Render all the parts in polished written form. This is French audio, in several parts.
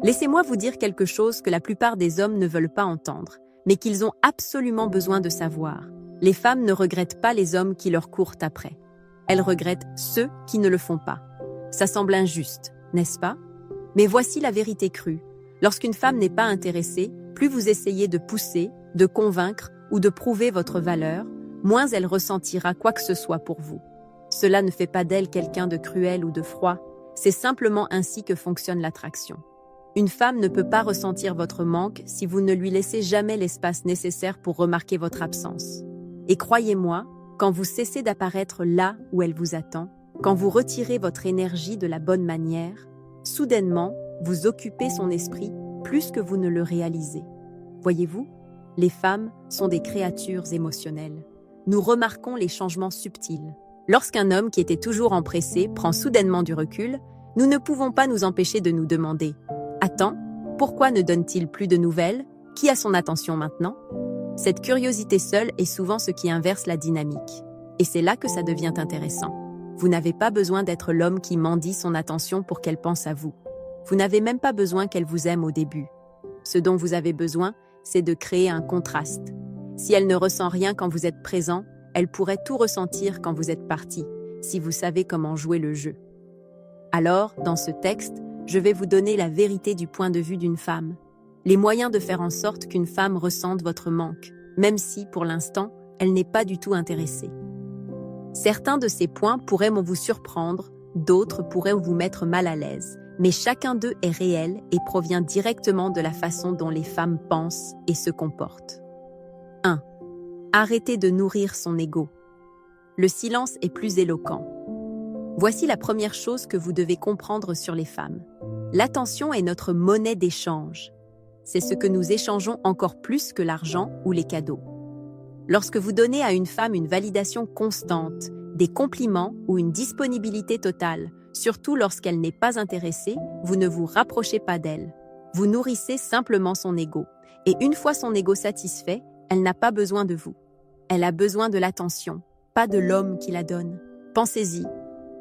Laissez-moi vous dire quelque chose que la plupart des hommes ne veulent pas entendre, mais qu'ils ont absolument besoin de savoir. Les femmes ne regrettent pas les hommes qui leur courent après. Elles regrettent ceux qui ne le font pas. Ça semble injuste, n'est-ce pas? Mais voici la vérité crue. Lorsqu'une femme n'est pas intéressée, plus vous essayez de pousser, de convaincre ou de prouver votre valeur, moins elle ressentira quoi que ce soit pour vous. Cela ne fait pas d'elle quelqu'un de cruel ou de froid, c'est simplement ainsi que fonctionne l'attraction. Une femme ne peut pas ressentir votre manque si vous ne lui laissez jamais l'espace nécessaire pour remarquer votre absence. Et croyez-moi, quand vous cessez d'apparaître là où elle vous attend, quand vous retirez votre énergie de la bonne manière, soudainement, vous occupez son esprit plus que vous ne le réalisez. Voyez-vous, les femmes sont des créatures émotionnelles. Nous remarquons les changements subtils. Lorsqu'un homme qui était toujours empressé prend soudainement du recul, nous ne pouvons pas nous empêcher de nous demander « Attends, pourquoi ne donne-t-il plus de nouvelles? Qui a son attention maintenant ?» Cette curiosité seule est souvent ce qui inverse la dynamique. Et c'est là que ça devient intéressant. Vous n'avez pas besoin d'être l'homme qui mendie son attention pour qu'elle pense à vous. Vous n'avez même pas besoin qu'elle vous aime au début. Ce dont vous avez besoin, c'est de créer un contraste. Si elle ne ressent rien quand vous êtes présent, elle pourrait tout ressentir quand vous êtes parti, si vous savez comment jouer le jeu. Alors, dans ce texte, je vais vous donner la vérité du point de vue d'une femme. Les moyens de faire en sorte qu'une femme ressente votre manque, même si, pour l'instant, elle n'est pas du tout intéressée. Certains de ces points pourraient vous surprendre, d'autres pourraient vous mettre mal à l'aise, mais chacun d'eux est réel et provient directement de la façon dont les femmes pensent et se comportent. 1. Arrêtez de nourrir son ego. Le silence est plus éloquent. Voici la première chose que vous devez comprendre sur les femmes. L'attention est notre monnaie d'échange. C'est ce que nous échangeons encore plus que l'argent ou les cadeaux. Lorsque vous donnez à une femme une validation constante, des compliments ou une disponibilité totale, surtout lorsqu'elle n'est pas intéressée, vous ne vous rapprochez pas d'elle. Vous nourrissez simplement son ego. Et une fois son ego satisfait, elle n'a pas besoin de vous. Elle a besoin de l'attention, pas de l'homme qui la donne. Pensez-y.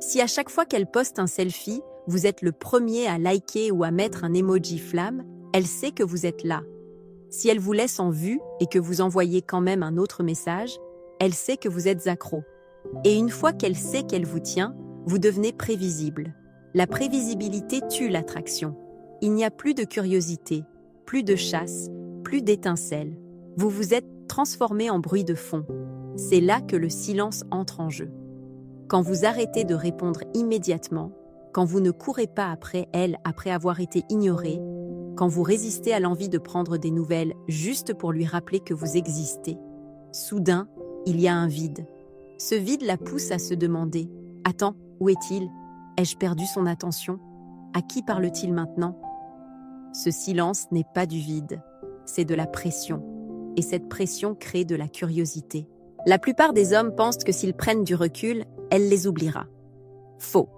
Si à chaque fois qu'elle poste un selfie, vous êtes le premier à liker ou à mettre un emoji flamme, elle sait que vous êtes là. Si elle vous laisse en vue et que vous envoyez quand même un autre message, elle sait que vous êtes accro. Et une fois qu'elle sait qu'elle vous tient, vous devenez prévisible. La prévisibilité tue l'attraction. Il n'y a plus de curiosité, plus de chasse, plus d'étincelles. Vous vous êtes transformé en bruit de fond. C'est là que le silence entre en jeu. Quand vous arrêtez de répondre immédiatement, quand vous ne courez pas après elle après avoir été ignoré, quand vous résistez à l'envie de prendre des nouvelles juste pour lui rappeler que vous existez, soudain, il y a un vide. Ce vide la pousse à se demander « Attends, où est-il? Ai-je perdu son attention? À qui parle-t-il maintenant ?» Ce silence n'est pas du vide, c'est de la pression. Et cette pression crée de la curiosité. La plupart des hommes pensent que s'ils prennent du recul, elle les oubliera. Faux.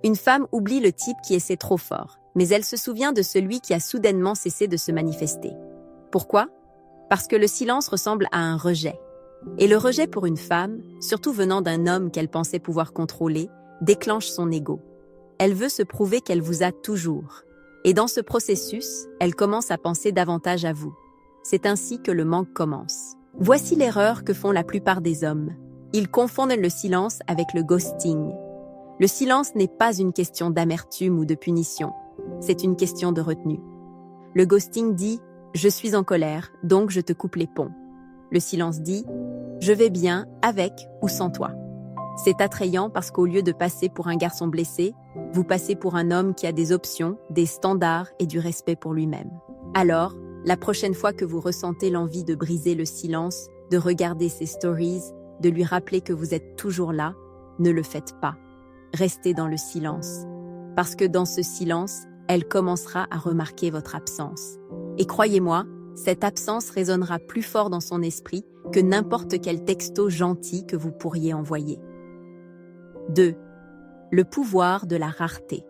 Une femme oublie le type qui essaie trop fort, mais elle se souvient de celui qui a soudainement cessé de se manifester. Pourquoi? Parce que le silence ressemble à un rejet. Et le rejet pour une femme, surtout venant d'un homme qu'elle pensait pouvoir contrôler, déclenche son ego. Elle veut se prouver qu'elle vous a toujours. Et dans ce processus, elle commence à penser davantage à vous. C'est ainsi que le manque commence. Voici l'erreur que font la plupart des hommes. Ils confondent le silence avec le ghosting. Le silence n'est pas une question d'amertume ou de punition. C'est une question de retenue. Le ghosting dit « Je suis en colère, donc je te coupe les ponts ». Le silence dit « Je vais bien, avec ou sans toi ». C'est attrayant parce qu'au lieu de passer pour un garçon blessé, vous passez pour un homme qui a des options, des standards et du respect pour lui-même. Alors, la prochaine fois que vous ressentez l'envie de briser le silence, de regarder ses stories, de lui rappeler que vous êtes toujours là, ne le faites pas. Restez dans le silence. Parce que dans ce silence, elle commencera à remarquer votre absence. Et croyez-moi, cette absence résonnera plus fort dans son esprit que n'importe quel texto gentil que vous pourriez envoyer. 2. Le pouvoir de la rareté.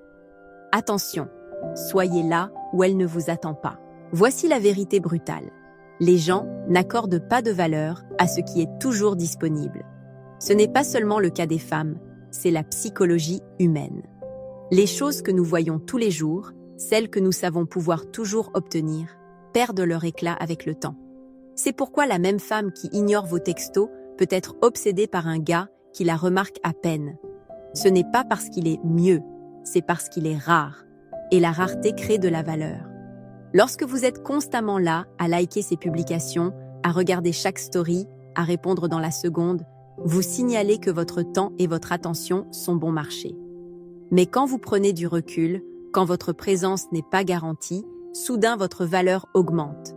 Attention, soyez là où elle ne vous attend pas. Voici la vérité brutale. Les gens n'accordent pas de valeur à ce qui est toujours disponible. Ce n'est pas seulement le cas des femmes, c'est la psychologie humaine. Les choses que nous voyons tous les jours, celles que nous savons pouvoir toujours obtenir, perdent leur éclat avec le temps. C'est pourquoi la même femme qui ignore vos textos peut être obsédée par un gars qui la remarque à peine. Ce n'est pas parce qu'il est mieux, c'est parce qu'il est rare. Et la rareté crée de la valeur. Lorsque vous êtes constamment là, à liker ses publications, à regarder chaque story, à répondre dans la seconde, vous signalez que votre temps et votre attention sont bon marché. Mais quand vous prenez du recul, quand votre présence n'est pas garantie, soudain votre valeur augmente.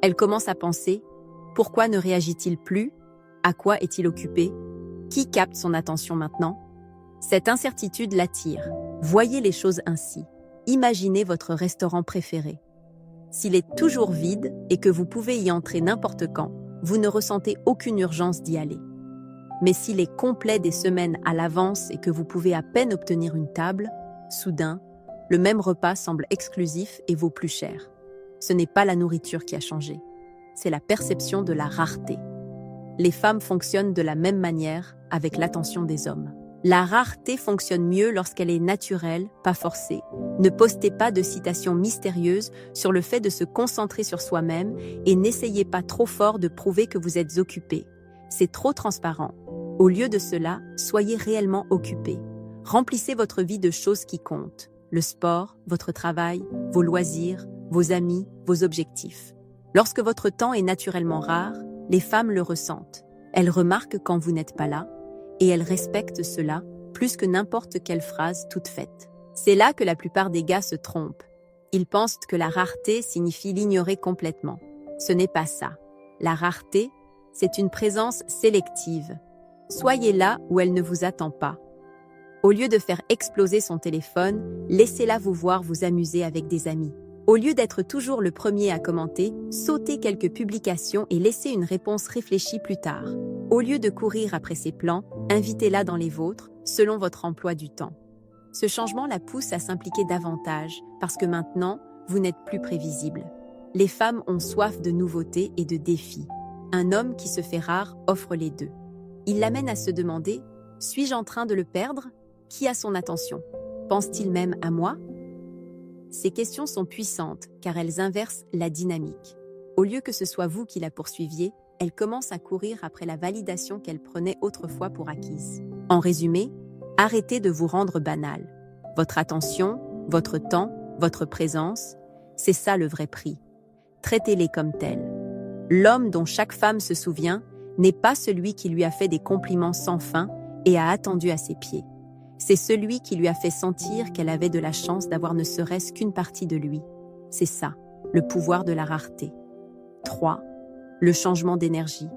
Elle commence à penser « Pourquoi ne réagit-il plus ? À quoi est-il occupé ? Qui capte son attention maintenant ?» Cette incertitude l'attire. Voyez les choses ainsi. Imaginez votre restaurant préféré. S'il est toujours vide et que vous pouvez y entrer n'importe quand, vous ne ressentez aucune urgence d'y aller. Mais s'il est complet des semaines à l'avance et que vous pouvez à peine obtenir une table, soudain, le même repas semble exclusif et vaut plus cher. Ce n'est pas la nourriture qui a changé, c'est la perception de la rareté. Les femmes fonctionnent de la même manière avec l'attention des hommes. La rareté fonctionne mieux lorsqu'elle est naturelle, pas forcée. Ne postez pas de citations mystérieuses sur le fait de se concentrer sur soi-même et n'essayez pas trop fort de prouver que vous êtes occupé. C'est trop transparent. Au lieu de cela, soyez réellement occupé. Remplissez votre vie de choses qui comptent. Le sport, votre travail, vos loisirs, vos amis, vos objectifs. Lorsque votre temps est naturellement rare, les femmes le ressentent. Elles remarquent quand vous n'êtes pas là, et elles respectent cela plus que n'importe quelle phrase toute faite. C'est là que la plupart des gars se trompent. Ils pensent que la rareté signifie l'ignorer complètement. Ce n'est pas ça. La rareté, c'est une présence sélective. Soyez là où elle ne vous attend pas. Au lieu de faire exploser son téléphone, laissez-la vous voir vous amuser avec des amis. Au lieu d'être toujours le premier à commenter, sautez quelques publications et laissez une réponse réfléchie plus tard. Au lieu de courir après ses plans, invitez-la dans les vôtres, selon votre emploi du temps. Ce changement la pousse à s'impliquer davantage, parce que maintenant, vous n'êtes plus prévisible. Les femmes ont soif de nouveautés et de défis. Un homme qui se fait rare offre les deux. Il l'amène à se demander « Suis-je en train de le perdre ? Qui a son attention ? Pense-t-il même à moi ?» Ces questions sont puissantes car elles inversent la dynamique. Au lieu que ce soit vous qui la poursuiviez, elle commence à courir après la validation qu'elle prenait autrefois pour acquise. En résumé, arrêtez de vous rendre banal. Votre attention, votre temps, votre présence, c'est ça le vrai prix. Traitez-les comme tels. L'homme dont chaque femme se souvient n'est pas celui qui lui a fait des compliments sans fin et a attendu à ses pieds. C'est celui qui lui a fait sentir qu'elle avait de la chance d'avoir ne serait-ce qu'une partie de lui. C'est ça, le pouvoir de la rareté. 3. Le changement d'énergie,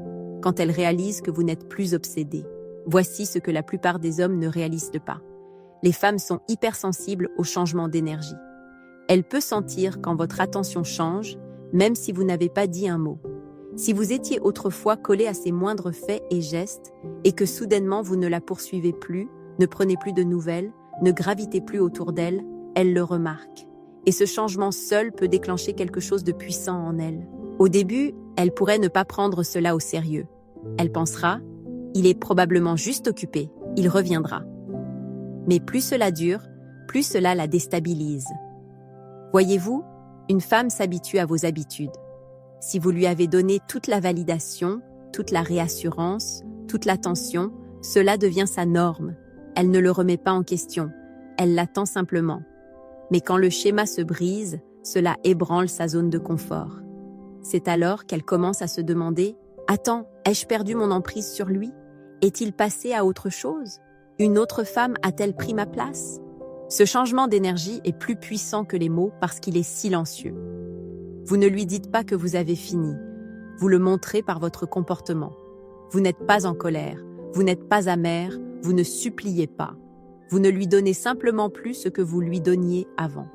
quand elle réalise que vous n'êtes plus obsédé. Voici ce que la plupart des hommes ne réalisent pas. Les femmes sont hypersensibles au changement d'énergie. Elle peut sentir quand votre attention change, même si vous n'avez pas dit un mot. Si vous étiez autrefois collé à ses moindres faits et gestes, et que soudainement vous ne la poursuivez plus, ne prenez plus de nouvelles, ne gravitez plus autour d'elle, elle le remarque. Et ce changement seul peut déclencher quelque chose de puissant en elle. Au début, elle pourrait ne pas prendre cela au sérieux. Elle pensera « il est probablement juste occupé, il reviendra ». Mais plus cela dure, plus cela la déstabilise. Voyez-vous, une femme s'habitue à vos habitudes. Si vous lui avez donné toute la validation, toute la réassurance, toute l'attention, cela devient sa norme. Elle ne le remet pas en question, elle l'attend simplement. Mais quand le schéma se brise, cela ébranle sa zone de confort. C'est alors qu'elle commence à se demander « Attends, ai-je perdu mon emprise sur lui ? Est-il passé à autre chose ? Une autre femme a-t-elle pris ma place ?» Ce changement d'énergie est plus puissant que les mots parce qu'il est silencieux. Vous ne lui dites pas que vous avez fini, vous le montrez par votre comportement. Vous n'êtes pas en colère, vous n'êtes pas amer, vous ne suppliez pas. Vous ne lui donnez simplement plus ce que vous lui donniez avant.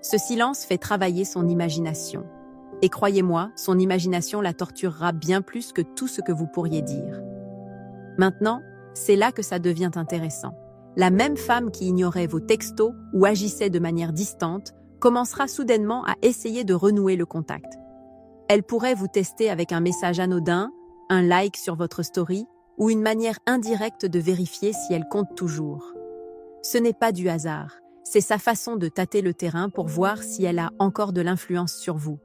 Ce silence fait travailler son imagination. Et croyez-moi, son imagination la torturera bien plus que tout ce que vous pourriez dire. Maintenant, c'est là que ça devient intéressant. La même femme qui ignorait vos textos ou agissait de manière distante commencera soudainement à essayer de renouer le contact. Elle pourrait vous tester avec un message anodin, un like sur votre story, ou une manière indirecte de vérifier si elle compte toujours. Ce n'est pas du hasard. C'est sa façon de tâter le terrain pour voir si elle a encore de l'influence sur vous.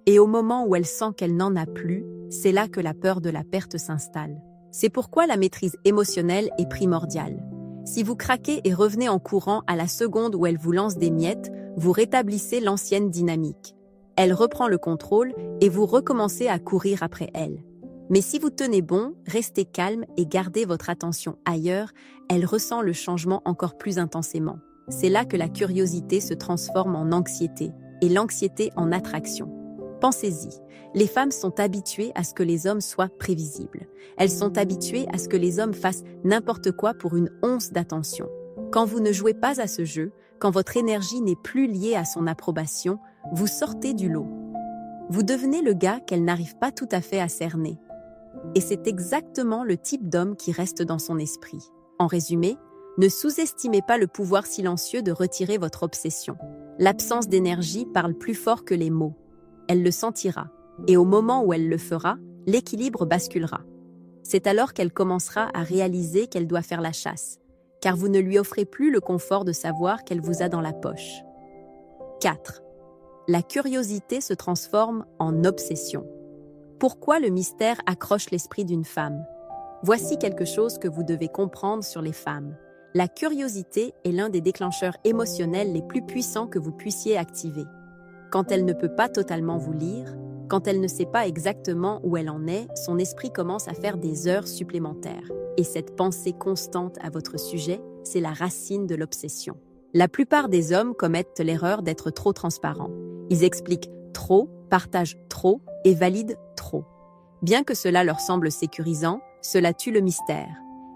Et au moment où elle sent qu'elle n'en a plus, c'est là que la peur de la perte s'installe. C'est pourquoi la maîtrise émotionnelle est primordiale. Si vous craquez et revenez en courant à la seconde où elle vous lance des miettes, vous rétablissez l'ancienne dynamique. Elle reprend le contrôle et vous recommencez à courir après elle. Mais si vous tenez bon, restez calme et gardez votre attention ailleurs, elle ressent le changement encore plus intensément. C'est là que la curiosité se transforme en anxiété et l'anxiété en attraction. Pensez-y, les femmes sont habituées à ce que les hommes soient prévisibles. Elles sont habituées à ce que les hommes fassent n'importe quoi pour une once d'attention. Quand vous ne jouez pas à ce jeu, quand votre énergie n'est plus liée à son approbation, vous sortez du lot. Vous devenez le gars qu'elle n'arrive pas tout à fait à cerner. Et c'est exactement le type d'homme qui reste dans son esprit. En résumé, ne sous-estimez pas le pouvoir silencieux de retirer votre obsession. L'absence d'énergie parle plus fort que les mots. Elle le sentira, et au moment où elle le fera, l'équilibre basculera. C'est alors qu'elle commencera à réaliser qu'elle doit faire la chasse, car vous ne lui offrez plus le confort de savoir qu'elle vous a dans la poche. 4. La curiosité se transforme en obsession. Pourquoi le mystère accroche l'esprit d'une femme? Voici quelque chose que vous devez comprendre sur les femmes. La curiosité est l'un des déclencheurs émotionnels les plus puissants que vous puissiez activer. Quand elle ne peut pas totalement vous lire, quand elle ne sait pas exactement où elle en est, son esprit commence à faire des heures supplémentaires. Et cette pensée constante à votre sujet, c'est la racine de l'obsession. La plupart des hommes commettent l'erreur d'être trop transparents. Ils expliquent trop, partagent trop et valident trop. Bien que cela leur semble sécurisant, cela tue le mystère.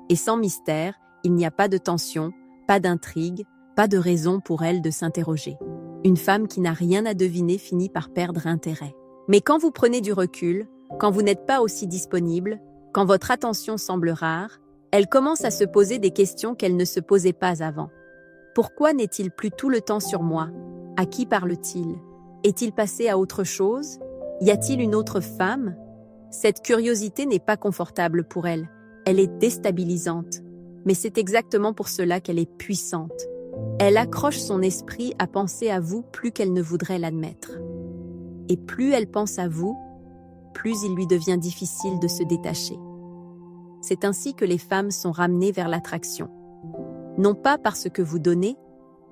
Et sans mystère, il n'y a pas de tension, pas d'intrigue, pas de raison pour elle de s'interroger. Une femme qui n'a rien à deviner finit par perdre intérêt. Mais quand vous prenez du recul, quand vous n'êtes pas aussi disponible, quand votre attention semble rare, elle commence à se poser des questions qu'elle ne se posait pas avant. Pourquoi n'est-il plus tout le temps sur moi? À qui parle-t-il? Est-il passé à autre chose? Y a-t-il une autre femme? Cette curiosité n'est pas confortable pour elle. Elle est déstabilisante. Mais c'est exactement pour cela qu'elle est puissante. Elle accroche son esprit à penser à vous plus qu'elle ne voudrait l'admettre. Et plus elle pense à vous, plus il lui devient difficile de se détacher. C'est ainsi que les femmes sont ramenées vers l'attraction. Non pas parce que vous donnez,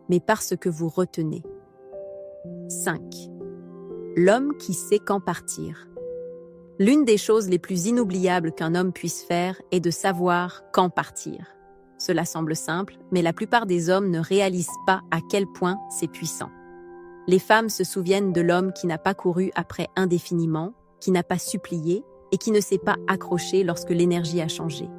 mais parce que vous retenez. 5. L'homme qui sait quand partir. L'une des choses les plus inoubliables qu'un homme puisse faire est de savoir quand partir. Cela semble simple, mais la plupart des hommes ne réalisent pas à quel point c'est puissant. Les femmes se souviennent de l'homme qui n'a pas couru après indéfiniment, qui n'a pas supplié et qui ne s'est pas accroché lorsque l'énergie a changé.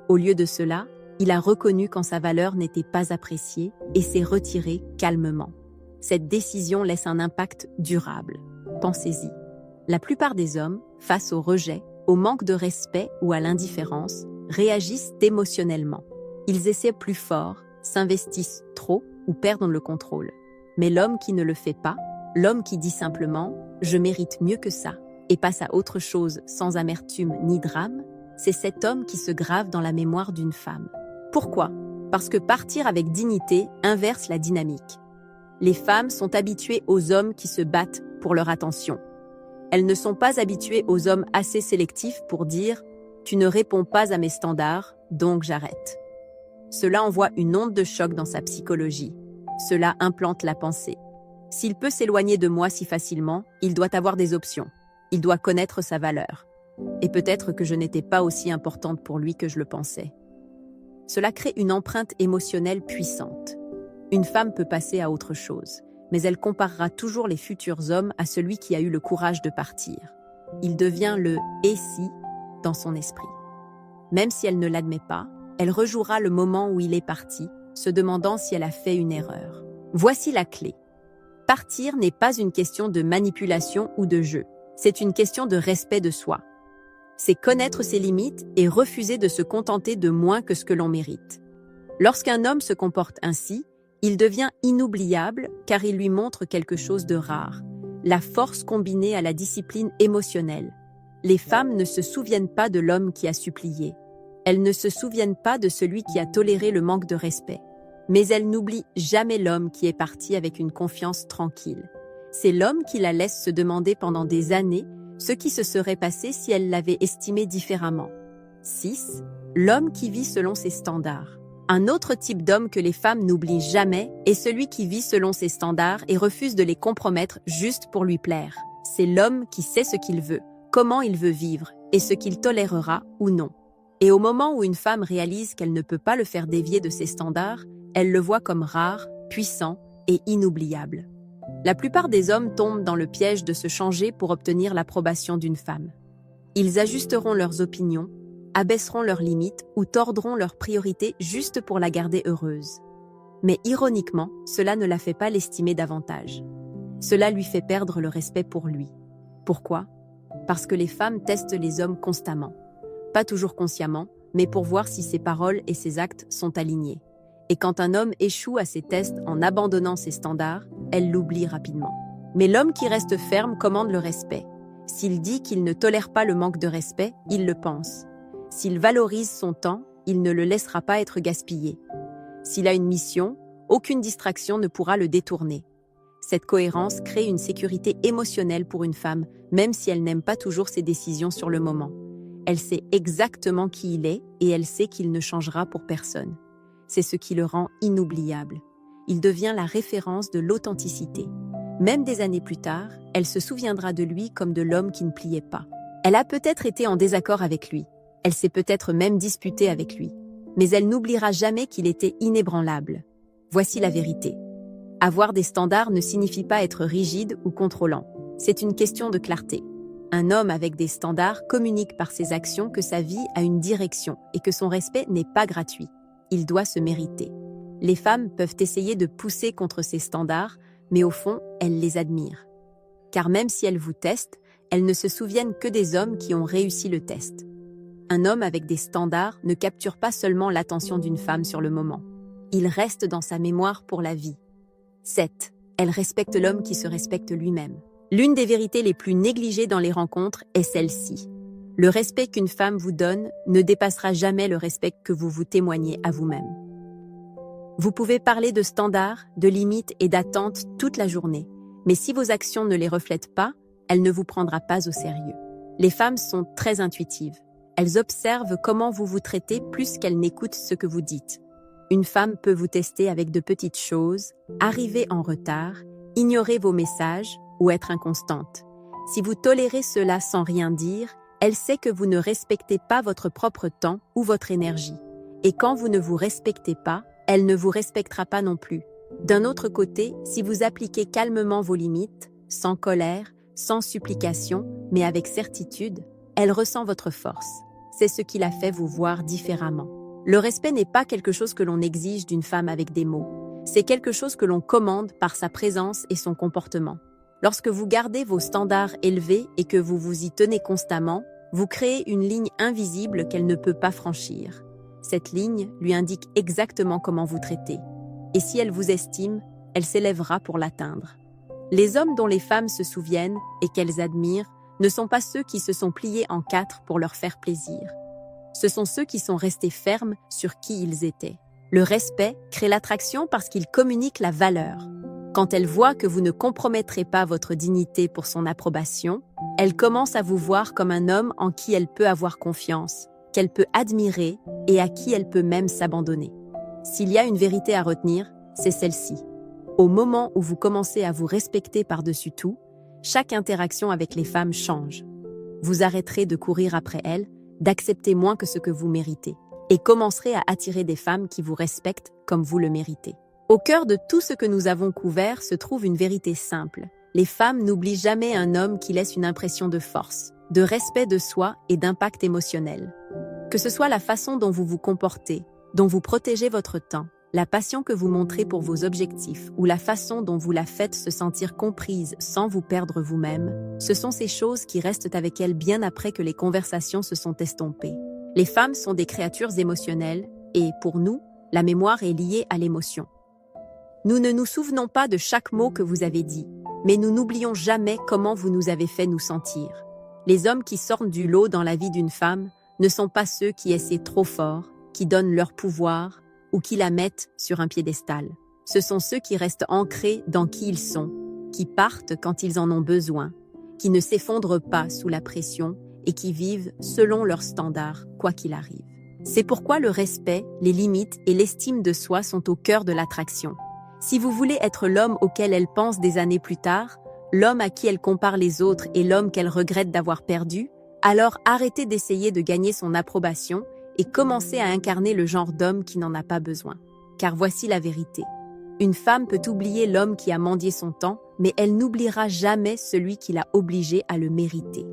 Au lieu de cela, il a reconnu quand sa valeur n'était pas appréciée et s'est retiré calmement. Cette décision laisse un impact durable. Pensez-y. La plupart des hommes, face au rejet, au manque de respect ou à l'indifférence, réagissent émotionnellement. Ils essaient plus fort, s'investissent trop ou perdent le contrôle. Mais l'homme qui ne le fait pas, l'homme qui dit simplement « je mérite mieux que ça » et passe à autre chose sans amertume ni drame, c'est cet homme qui se grave dans la mémoire d'une femme. Pourquoi? Parce que partir avec dignité inverse la dynamique. Les femmes sont habituées aux hommes qui se battent pour leur attention. Elles ne sont pas habituées aux hommes assez sélectifs pour dire « tu ne réponds pas à mes standards, donc j'arrête ». Cela envoie une onde de choc dans sa psychologie. Cela implante la pensée. S'il peut s'éloigner de moi si facilement, il doit avoir des options. Il doit connaître sa valeur. Et peut-être que je n'étais pas aussi importante pour lui que je le pensais. Cela crée une empreinte émotionnelle puissante. Une femme peut passer à autre chose, mais elle comparera toujours les futurs hommes à celui qui a eu le courage de partir. Il devient le « et si » dans son esprit. Même si elle ne l'admet pas, elle rejouera le moment où il est parti, se demandant si elle a fait une erreur. Voici la clé. Partir n'est pas une question de manipulation ou de jeu. C'est une question de respect de soi. C'est connaître ses limites et refuser de se contenter de moins que ce que l'on mérite. Lorsqu'un homme se comporte ainsi, il devient inoubliable car il lui montre quelque chose de rare, la force combinée à la discipline émotionnelle. Les femmes ne se souviennent pas de l'homme qui a supplié. Elles ne se souviennent pas de celui qui a toléré le manque de respect. Mais elle n'oublie jamais l'homme qui est parti avec une confiance tranquille. C'est l'homme qui la laisse se demander pendant des années ce qui se serait passé si elle l'avait estimé différemment. 6. L'homme qui vit selon ses standards. Un autre type d'homme que les femmes n'oublient jamais est celui qui vit selon ses standards et refuse de les compromettre juste pour lui plaire. C'est l'homme qui sait ce qu'il veut, comment il veut vivre et ce qu'il tolérera ou non. Et au moment où une femme réalise qu'elle ne peut pas le faire dévier de ses standards, elle le voit comme rare, puissant et inoubliable. La plupart des hommes tombent dans le piège de se changer pour obtenir l'approbation d'une femme. Ils ajusteront leurs opinions, abaisseront leurs limites ou tordront leurs priorités juste pour la garder heureuse. Mais ironiquement, cela ne la fait pas l'estimer davantage. Cela lui fait perdre le respect pour lui. Pourquoi ? Parce que les femmes testent les hommes constamment. Pas toujours consciemment, mais pour voir si ses paroles et ses actes sont alignés. Et quand un homme échoue à ses tests en abandonnant ses standards, elle l'oublie rapidement. Mais l'homme qui reste ferme commande le respect. S'il dit qu'il ne tolère pas le manque de respect, il le pense. S'il valorise son temps, il ne le laissera pas être gaspillé. S'il a une mission, aucune distraction ne pourra le détourner. Cette cohérence crée une sécurité émotionnelle pour une femme, même si elle n'aime pas toujours ses décisions sur le moment. Elle sait exactement qui il est et elle sait qu'il ne changera pour personne. C'est ce qui le rend inoubliable. Il devient la référence de l'authenticité. Même des années plus tard, elle se souviendra de lui comme de l'homme qui ne pliait pas. Elle a peut-être été en désaccord avec lui. Elle s'est peut-être même disputée avec lui. Mais elle n'oubliera jamais qu'il était inébranlable. Voici la vérité. Avoir des standards ne signifie pas être rigide ou contrôlant. C'est une question de clarté. Un homme avec des standards communique par ses actions que sa vie a une direction et que son respect n'est pas gratuit. Il doit se mériter. Les femmes peuvent essayer de pousser contre ces standards, mais au fond, elles les admirent. Car même si elles vous testent, elles ne se souviennent que des hommes qui ont réussi le test. Un homme avec des standards ne capture pas seulement l'attention d'une femme sur le moment. Il reste dans sa mémoire pour la vie. 7. Elle respecte l'homme qui se respecte lui-même. L'une des vérités les plus négligées dans les rencontres est celle-ci. Le respect qu'une femme vous donne ne dépassera jamais le respect que vous vous témoignez à vous-même. Vous pouvez parler de standards, de limites et d'attentes toute la journée, mais si vos actions ne les reflètent pas, elle ne vous prendra pas au sérieux. Les femmes sont très intuitives. Elles observent comment vous vous traitez plus qu'elles n'écoutent ce que vous dites. Une femme peut vous tester avec de petites choses, arriver en retard, ignorer vos messages ou être inconstante. Si vous tolérez cela sans rien dire, elle sait que vous ne respectez pas votre propre temps ou votre énergie. Et quand vous ne vous respectez pas, elle ne vous respectera pas non plus. D'un autre côté, si vous appliquez calmement vos limites, sans colère, sans supplication, mais avec certitude, elle ressent votre force. C'est ce qui la fait vous voir différemment. Le respect n'est pas quelque chose que l'on exige d'une femme avec des mots. C'est quelque chose que l'on commande par sa présence et son comportement. Lorsque vous gardez vos standards élevés et que vous vous y tenez constamment, vous créez une ligne invisible qu'elle ne peut pas franchir. Cette ligne lui indique exactement comment vous traitez. Et si elle vous estime, elle s'élèvera pour l'atteindre. Les hommes dont les femmes se souviennent et qu'elles admirent ne sont pas ceux qui se sont pliés en 4 pour leur faire plaisir. Ce sont ceux qui sont restés fermes sur qui ils étaient. Le respect crée l'attraction parce qu'il communique la valeur. Quand elle voit que vous ne compromettrez pas votre dignité pour son approbation, elle commence à vous voir comme un homme en qui elle peut avoir confiance, qu'elle peut admirer et à qui elle peut même s'abandonner. S'il y a une vérité à retenir, c'est celle-ci. Au moment où vous commencez à vous respecter par-dessus tout, chaque interaction avec les femmes change. Vous arrêterez de courir après elles, d'accepter moins que ce que vous méritez, et commencerez à attirer des femmes qui vous respectent comme vous le méritez. Au cœur de tout ce que nous avons couvert se trouve une vérité simple. Les femmes n'oublient jamais un homme qui laisse une impression de force, de respect de soi et d'impact émotionnel. Que ce soit la façon dont vous vous comportez, dont vous protégez votre temps, la passion que vous montrez pour vos objectifs ou la façon dont vous la faites se sentir comprise sans vous perdre vous-même, ce sont ces choses qui restent avec elle bien après que les conversations se sont estompées. Les femmes sont des créatures émotionnelles et, pour nous, la mémoire est liée à l'émotion. Nous ne nous souvenons pas de chaque mot que vous avez dit, mais nous n'oublions jamais comment vous nous avez fait nous sentir. Les hommes qui sortent du lot dans la vie d'une femme ne sont pas ceux qui essaient trop fort, qui donnent leur pouvoir ou qui la mettent sur un piédestal. Ce sont ceux qui restent ancrés dans qui ils sont, qui partent quand ils en ont besoin, qui ne s'effondrent pas sous la pression et qui vivent selon leurs standards, quoi qu'il arrive. C'est pourquoi le respect, les limites et l'estime de soi sont au cœur de l'attraction. Si vous voulez être l'homme auquel elle pense des années plus tard, l'homme à qui elle compare les autres et l'homme qu'elle regrette d'avoir perdu, alors arrêtez d'essayer de gagner son approbation et commencez à incarner le genre d'homme qui n'en a pas besoin. Car voici la vérité. Une femme peut oublier l'homme qui a mendié son temps, mais elle n'oubliera jamais celui qui l'a obligée à le mériter.